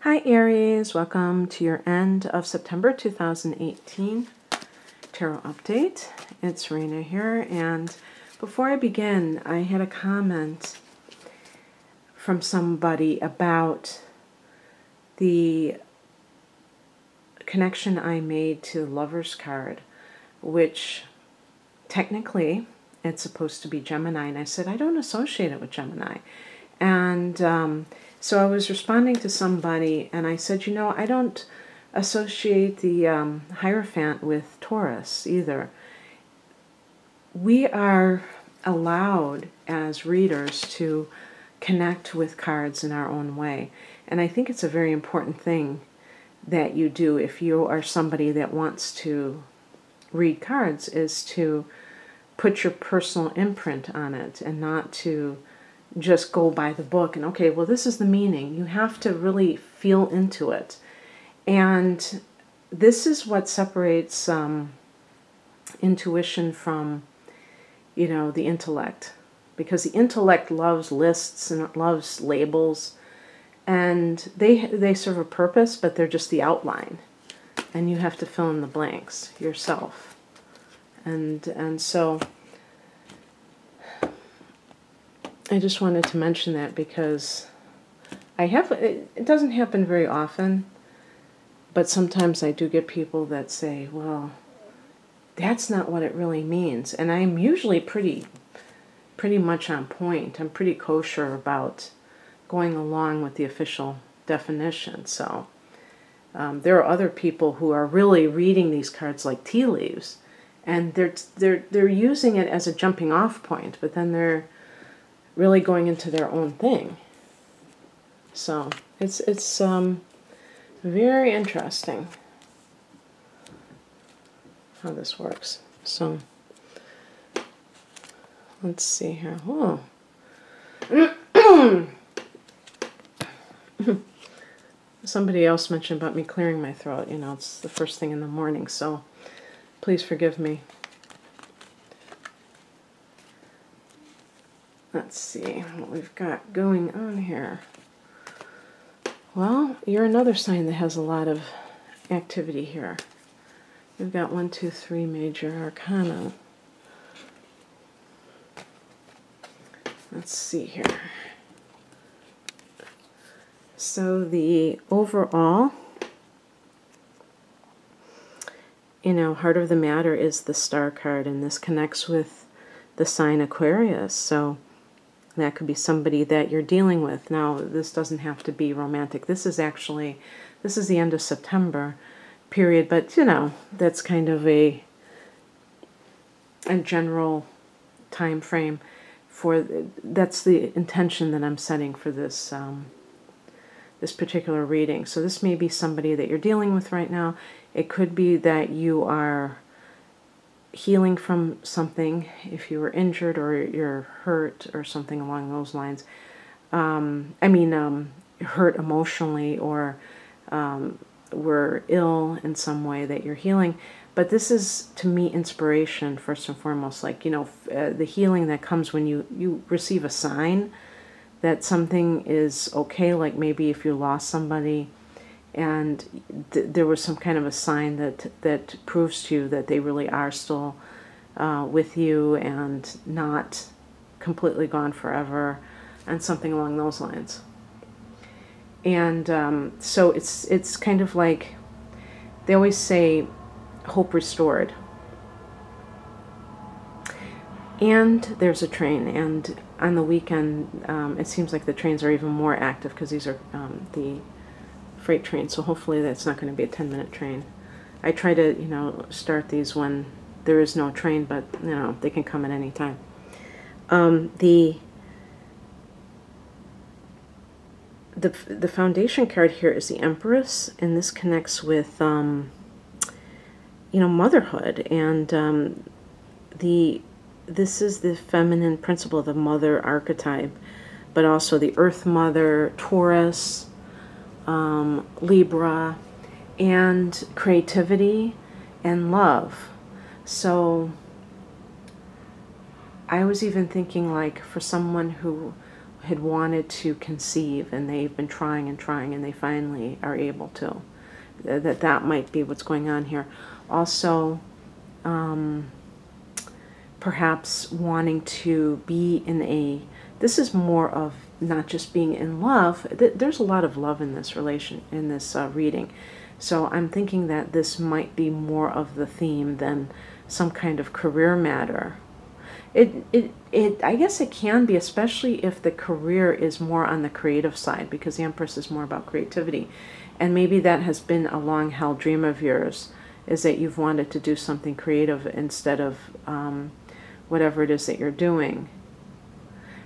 Hi Aries, welcome to your end of September 2018 Tarot Update. It's Rena here, and before I begin, I had a comment from somebody about the connection I made to the Lover's card, which technically it's supposed to be Gemini, and I said I don't associate it with Gemini. And so I was responding to somebody, and I said, you know, I don't associate the Hierophant with Taurus either. We are allowed as readers to connect with cards in our own way. And I think it's a very important thing that you do if you are somebody that wants to read cards, is to put your personal imprint on it and not to just go by the book and, okay, well, this is the meaning. You have to really feel into it. And this is what separates intuition from, you know, the intellect. Because the intellect loves lists and it loves labels. And they serve a purpose, but they're just the outline. And you have to fill in the blanks yourself. And so I just wanted to mention that because it doesn't happen very often, but sometimes I do get people that say, well, that's not what it really means. And I'm usually pretty much on point. I'm pretty kosher about going along with the official definition. So there are other people who are really reading these cards like tea leaves, and they're using it as a jumping off point, but then they're really going into their own thing. So it's very interesting how this works. So let's see here. Oh. Somebody else mentioned about me clearing my throat. You know, it's the first thing in the morning, so please forgive me. Let's see what we've got going on here. Well, you're another sign that has a lot of activity here. We've got 1, 2, 3 major arcana. Let's see here. So the overall, you know, heart of the matter is the Star card, and this connects with the sign Aquarius. So that could be somebody that you're dealing with. Now, this doesn't have to be romantic. This is the end of September period, but, you know, that's kind of a general time frame for, that's the intention that I'm setting for this, this particular reading. So this may be somebody that you're dealing with right now. It could be that you are healing from something, if you were injured or you're hurt or something along those lines. Hurt emotionally, or were ill in some way that you're healing. But this is, to me, inspiration first and foremost. Like, you know, the healing that comes when you receive a sign that something is okay. Like maybe if you lost somebody, and there was some kind of a sign that proves to you that they really are still with you and not completely gone forever, and something along those lines. And so it's kind of like, they always say, hope restored. And there's a train, and on the weekend it seems like the trains are even more active because these are the freight train, so hopefully that's not going to be a 10-minute train. I try to, you know, start these when there is no train, but, you know, they can come at any time. The foundation card here is the Empress, and this connects with, you know, motherhood, and this is the feminine principle, the mother archetype, but also the Earth Mother, Taurus, Libra, and creativity and love. So I was even thinking, like, for someone who had wanted to conceive, and they've been trying and trying, and they finally are able to. That might be what's going on here. Also, perhaps wanting to be in a, this is more of not just being in love. There's a lot of love in this reading. So I'm thinking that this might be more of the theme than some kind of career matter. I guess it can be, especially if the career is more on the creative side, because the Empress is more about creativity. And maybe that has been a long-held dream of yours, is that you've wanted to do something creative instead of whatever it is that you're doing.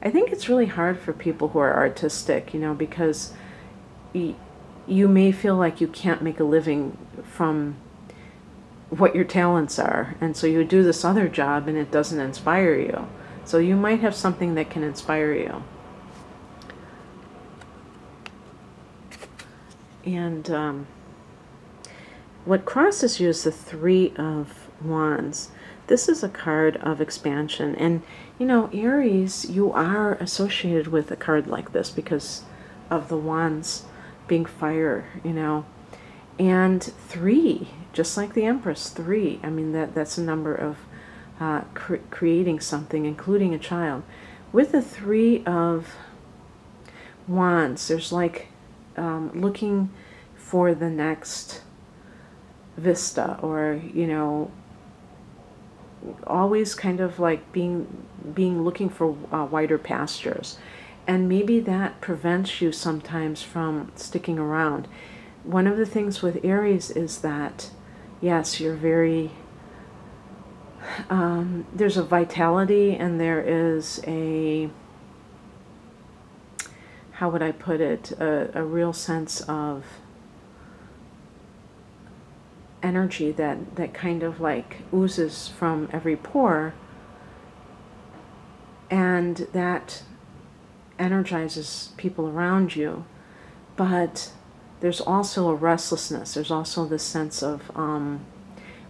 I think it's really hard for people who are artistic, because you may feel like you can't make a living from what your talents are, and so you do this other job and it doesn't inspire you. So you might have something that can inspire you. And what crosses you is the Three of Wands. This is a card of expansion, and Aries, you are associated with a card like this because of the wands being fire, and 3, just like the Empress, 3. I mean, that's a number of creating something, including a child. With the 3 of Wands, there's like looking for the next vista, or always kind of like being looking for wider pastures, and maybe that prevents you sometimes from sticking around. One of the things with Aries is that, yes, you're very there's a vitality, and there is a, how would I put it, a real sense of energy that kind of like oozes from every pore, and that energizes people around you. But there's also a restlessness. There's also this sense of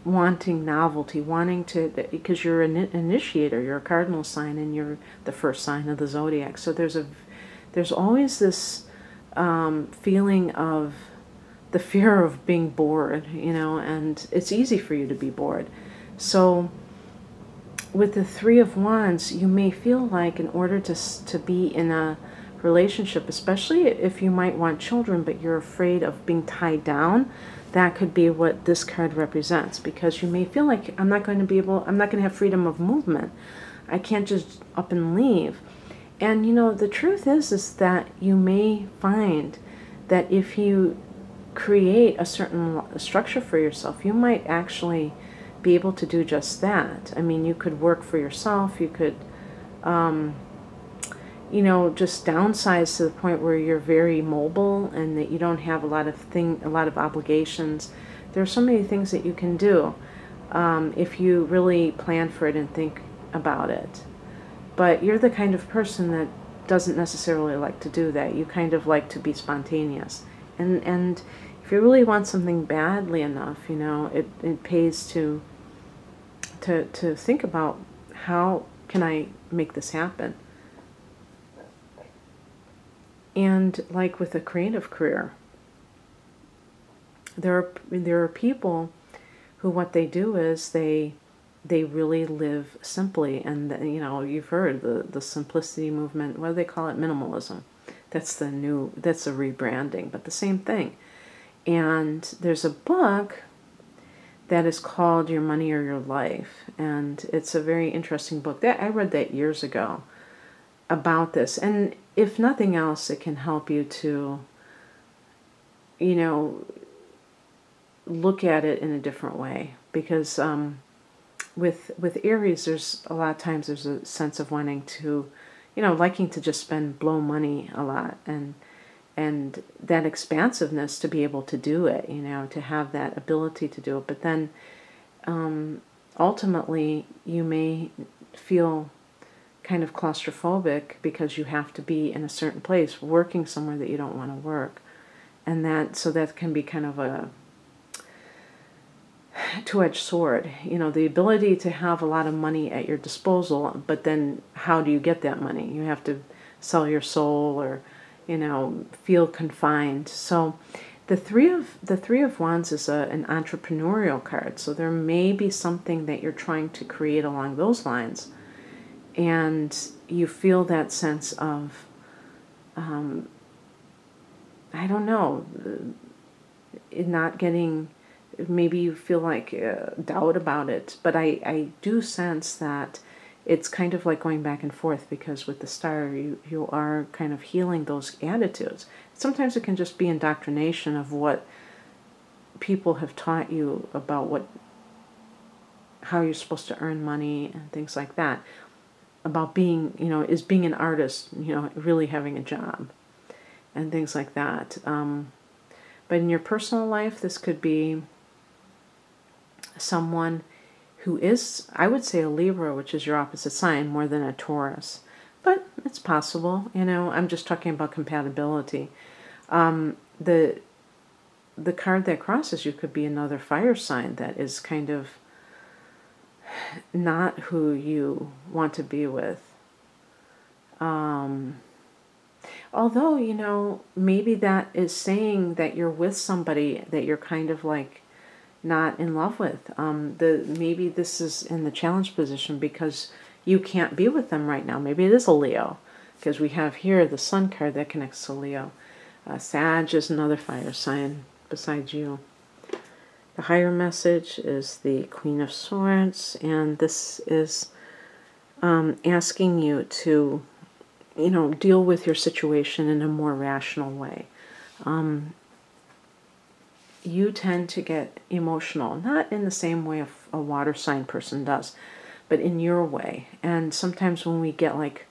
wanting novelty, wanting to, because you're an initiator, you're a cardinal sign, and you're the first sign of the zodiac. So there's always this feeling of the fear of being bored, and it's easy for you to be bored. So with the 3 of Wands, you may feel like in order to be in a relationship, especially if you might want children, but you're afraid of being tied down, that could be what this card represents, because you may feel like I'm not going to have freedom of movement. I can't just up and leave. And the truth is that you may find that if you create a certain structure for yourself, you might actually be able to do just that. I mean, you could work for yourself, you could just downsize to the point where you're very mobile and that you don't have a lot of obligations. There are so many things that you can do if you really plan for it and think about it. But you're the kind of person that doesn't necessarily like to do that. You kind of like to be spontaneous. And if you really want something badly enough, it pays to think about, how can I make this happen? And like with a creative career, there are people who, what they do is they really live simply, and you've heard the simplicity movement. What do they call it? Minimalism. That's a rebranding, but the same thing. And there's a book that is called Your Money or Your Life, and it's a very interesting book. I read that years ago about this, and if nothing else, it can help you to, look at it in a different way, because with Aries, there's a lot of times there's a sense of wanting to, liking to just blow money a lot, and that expansiveness to be able to do it, to have that ability to do it. But then ultimately you may feel kind of claustrophobic because you have to be in a certain place, working somewhere that you don't want to work. And that can be kind of a two-edged sword. The ability to have a lot of money at your disposal, but then how do you get that money? You have to sell your soul or, you know, feel confined. So the Three of Wands is an entrepreneurial card. So there may be something that you're trying to create along those lines, and you feel that sense of, I don't know, it not getting, maybe you feel like doubt about it, but I do sense that it's kind of like going back and forth, because with the Star, you are kind of healing those attitudes. Sometimes it can just be indoctrination of what people have taught you about how you're supposed to earn money and things like that, about being, you know, is being an artist, you know, really having a job and things like that. But in your personal life, this could be someone who is, I would say, a Libra, which is your opposite sign, more than a Taurus. But it's possible, you know, I'm just talking about compatibility. The card that crosses you could be another fire sign that is kind of not who you want to be with. Although, you know, maybe that is saying that you're with somebody that you're kind of like not in love with. Maybe this is in the challenge position because you can't be with them right now. Maybe it is a Leo, because we have here the Sun card that connects to Leo. Sag is another fire sign besides you. The higher message is the Queen of Swords, and this is asking you to, you know, deal with your situation in a more rational way. You tend to get emotional, not in the same way a water sign person does, but in your way. And sometimes when we get like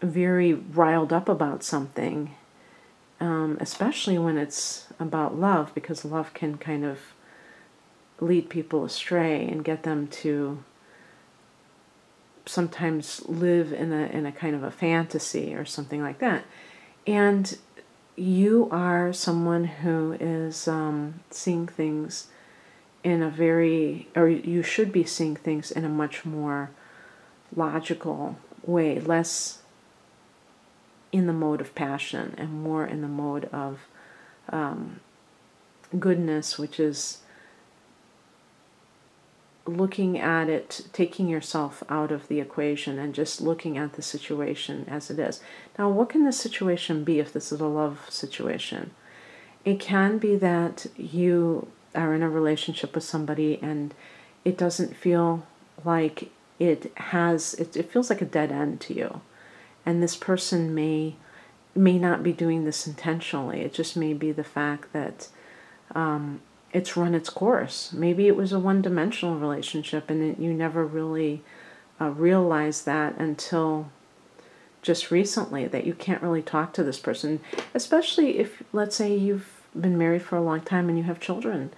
very riled up about something, especially when it's about love, because love can kind of lead people astray and get them to sometimes live in a kind of a fantasy or something like that. And you are someone who is seeing things in a very, or you should be seeing things in a much more logical way, less in the mode of passion and more in the mode of goodness, which is looking at it, taking yourself out of the equation and just looking at the situation as it is. Now, what can this situation be if this is a love situation? It can be that you are in a relationship with somebody and it doesn't feel like it feels like a dead end to you. And this person may not be doing this intentionally. It just may be the fact that it's run its course. Maybe it was a one-dimensional relationship and you never really realized that until just recently, that you can't really talk to this person, especially if, let's say, you've been married for a long time and you have children,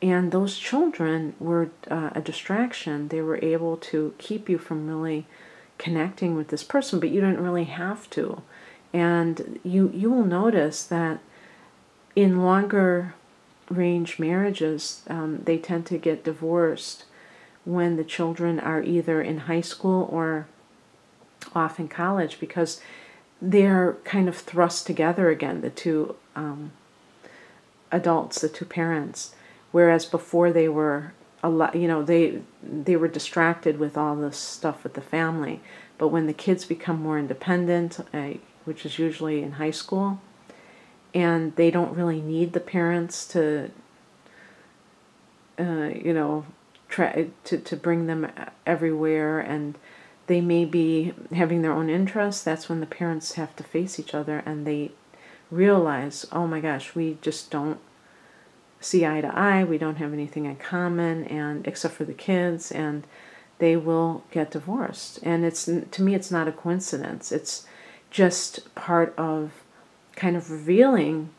and those children were a distraction. They were able to keep you from really connecting with this person, but you didn't really have to. And you will notice that in longer range marriages, they tend to get divorced when the children are either in high school or off in college, because they're kind of thrust together again, the two adults, the two parents, whereas before they were a lot, you know, they were distracted with all this stuff with the family. But when the kids become more independent, which is usually in high school, and they don't really need the parents to, you know, try to bring them everywhere, and they may be having their own interests. That's when the parents have to face each other and they realize, oh my gosh, we just don't see eye to eye. We don't have anything in common, and except for the kids, and they will get divorced. And it's, to me, it's not a coincidence. It's just part of kind of revealing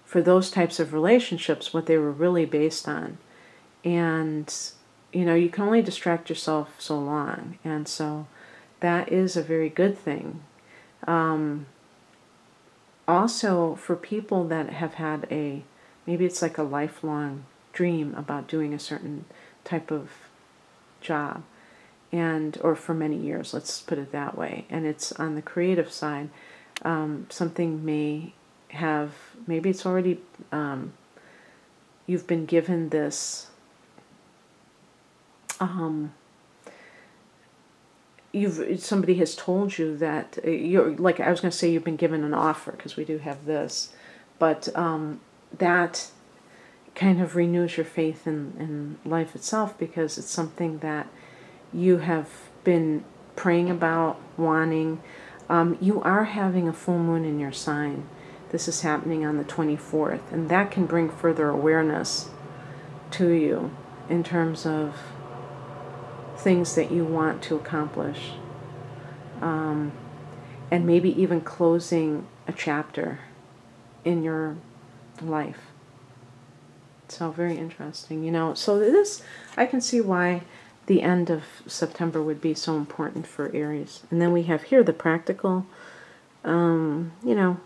for those types of relationships what they were really based on. And, you know, you can only distract yourself so long. And so that is a very good thing. Also, for people that have had maybe it's like a lifelong dream about doing a certain type of job, or for many years, let's put it that way. And it's on the creative side. Something maybe it's already, you've been given this, somebody has told you that you're, like, I was going to say you've been given an offer, because we do have this, but that kind of renews your faith in life itself, because it's something that you have been praying about, wanting. You are having a full moon in your sign. This is happening on the 24th, and that can bring further awareness to you in terms of things that you want to accomplish, and maybe even closing a chapter in your life. So very interesting, you know. So this, I can see why the end of September would be so important for Aries. And then we have here the practical, you know,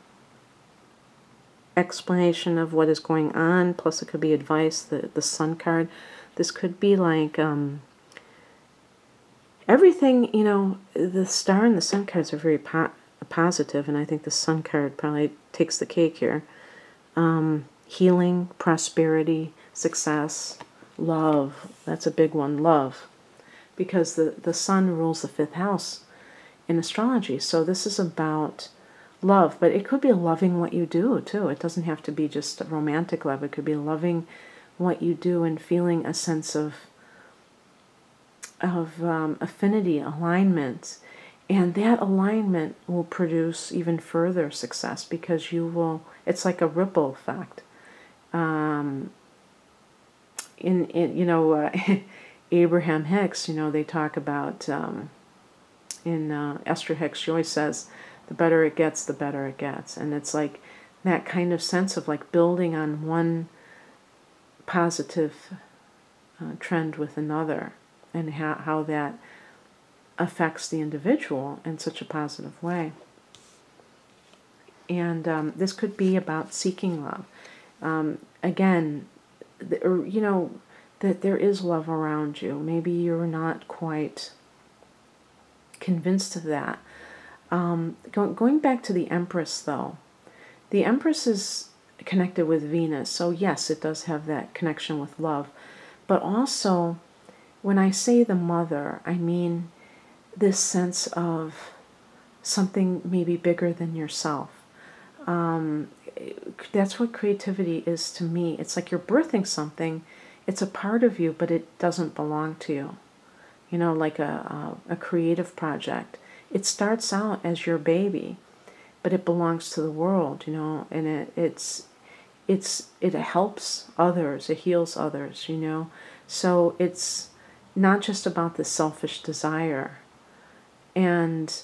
explanation of what is going on, plus it could be advice, the Sun card. This could be like everything, you know, the Star and the Sun cards are very positive, and I think the Sun card probably takes the cake here. Healing, prosperity, success, love. That's a big one, love. Because the Sun rules the 5th house in astrology. So this is about love, but it could be loving what you do too. It doesn't have to be just a romantic love. It could be loving what you do and feeling a sense of affinity, alignment. And that alignment will produce even further success, because you will, it's like a ripple effect. You know, Abraham Hicks, you know, they talk about, in Esther Hicks, she always says, the better it gets, the better it gets. And it's like that kind of sense of like building on one positive trend with another, and how that affects the individual in such a positive way. And this could be about seeking love. Again, you know, that there is love around you. Maybe you're not quite convinced of that. Going back to the Empress, though, the Empress is connected with Venus, so yes, it does have that connection with love. But also, when I say the mother, I mean this sense of something maybe bigger than yourself. That's what creativity is to me. It's like you're birthing something. It's a part of you, but it doesn't belong to you. You know, like a creative project. It starts out as your baby, but it belongs to the world, you know, and it helps others, it heals others, you know. So it's not just about the selfish desire. And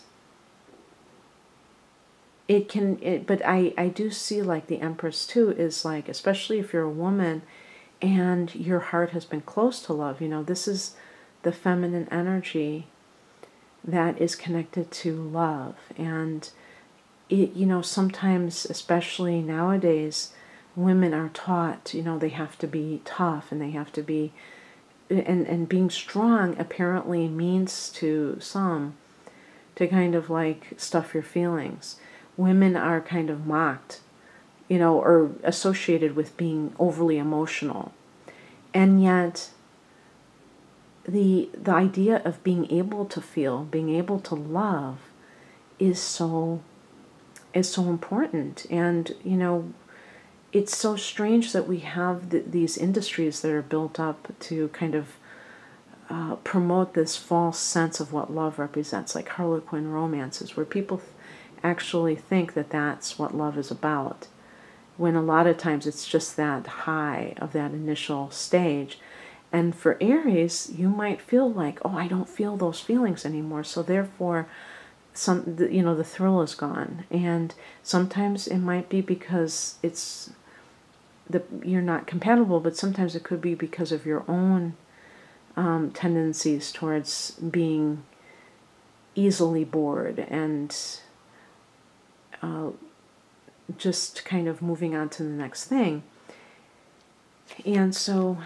but I do see like the Empress too is like, especially if you're a woman and your heart has been close to love, you know, this is the feminine energy that is connected to love. And it, you know, sometimes, especially nowadays, women are taught, you know, they have to be tough and they have to be, and being strong apparently means to some to kind of like stuff your feelings. Women are kind of mocked, you know, or associated with being overly emotional. And yet the idea of being able to feel, being able to love is so important. And, you know, it's so strange that we have these industries that are built up to kind of promote this false sense of what love represents, like Harlequin romances, where people actually think that that's what love is about, when a lot of times it's just that high of that initial stage. And for Aries, you might feel like, oh, I don't feel those feelings anymore, so therefore you know, the thrill is gone. And sometimes it might be because you're not compatible, but sometimes it could be because of your own tendencies towards being easily bored and just kind of moving on to the next thing. And so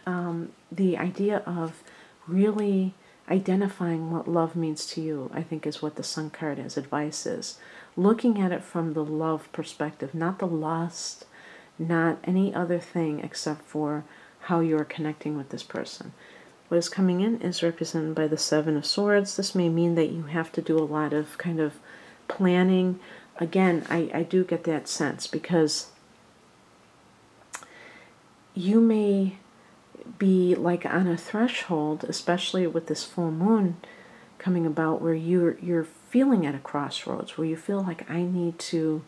the idea of really identifying what love means to you, I think, is what the Sun card as advice is. Looking at it from the love perspective, not the lust, not any other thing except for how you're connecting with this person. What is coming in is represented by the Seven of Swords. This may mean that you have to do a lot of kind of planning. Again, I do get that sense, because you may be like on a threshold, especially with this full moon coming about, where you're feeling at a crossroads, where you feel like, I need to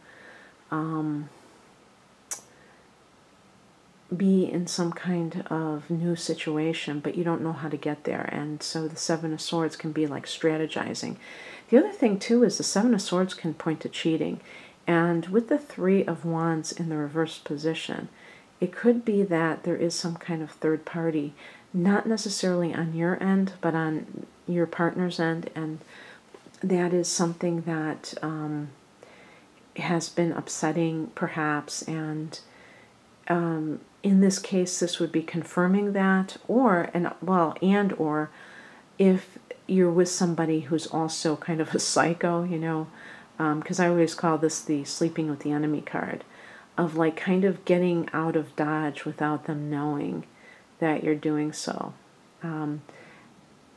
be in some kind of new situation, but you don't know how to get there. And so the Seven of Swords can be like strategizing. The other thing too is the Seven of Swords can point to cheating. And with the Three of Wands in the reverse position, it could be that there is some kind of third party, not necessarily on your end, but on your partner's end. And that is something that has been upsetting, perhaps. And in this case, this would be confirming that, or if you're with somebody who's also kind of a psycho, you know, because I always call this the sleeping with the enemy card, of like kind of getting out of Dodge without them knowing that you're doing so.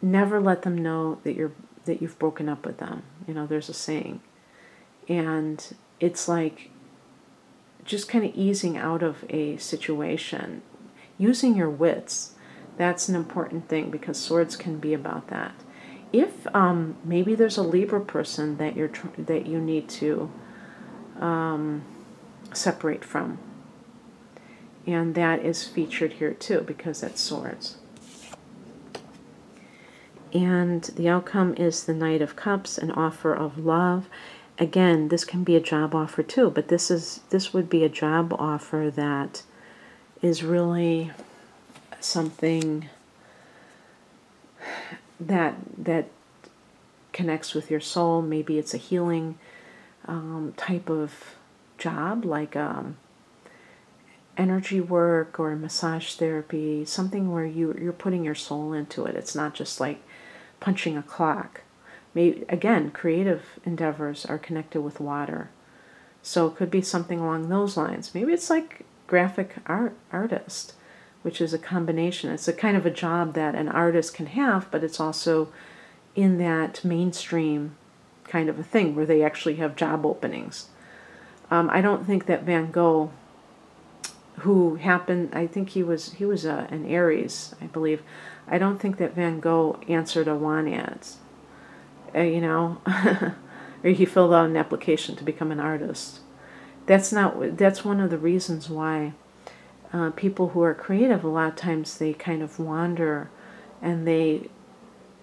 Never let them know that you've broken up with them. You know, there's a saying, and it's like just kind of easing out of a situation, using your wits. That's an important thing, because swords can be about that. If maybe there's a Libra person that you need to separate from, and that is featured here too, because that's swords. And the outcome is the Knight of Cups, an offer of love. Again, this can be a job offer too, but this would be a job offer that is really something that connects with your soul. Maybe it's a healing type of job, like energy work or massage therapy, something where you're putting your soul into it. It's not just like punching a clock. Maybe, again, creative endeavors are connected with water. So it could be something along those lines. Maybe it's like graphic artist, which is a combination. It's a kind of a job that an artist can have, but it's also in that mainstream kind of a thing where they actually have job openings. I don't think that Van Gogh, who happened, I think he was an Aries, I believe. I don't think that Van Gogh answered a want ads. You know, or he filled out an application to become an artist. That's one of the reasons why people who are creative, a lot of times they kind of wander and they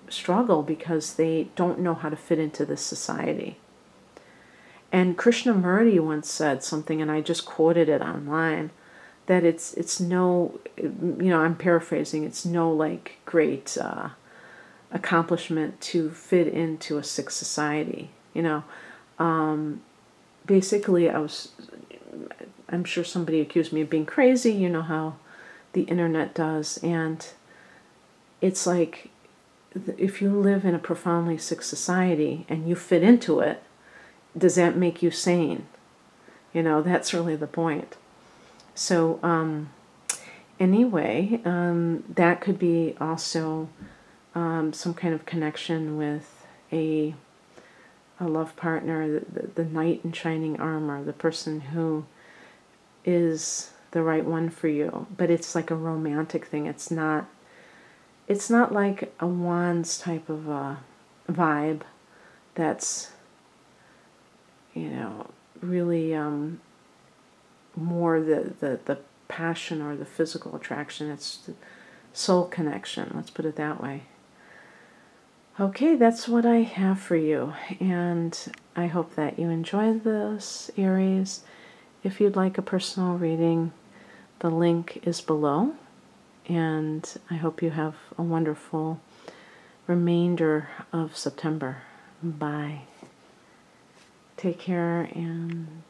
struggle because they don't know how to fit into this society. And Krishnamurti once said something, and I just quoted it online, that it's no, you know, I'm paraphrasing, it's no like great accomplishment to fit into a sick society. You know, basically I'm sure somebody accused me of being crazy. You know how the internet does. And it's like, if you live in a profoundly sick society and you fit into it, does that make you sane? You know, that's really the point. So anyway, that could be also some kind of connection with a love partner, the knight in shining armor, the person who is the right one for you. But it's like a romantic thing. It's not like a wands type of a vibe that's, you know, really more the passion or the physical attraction. It's the soul connection, let's put it that way. Okay, that's what I have for you, and I hope that you enjoyed this, Aries. If you'd like a personal reading, the link is below, and I hope you have a wonderful remainder of September. Bye. Take care, and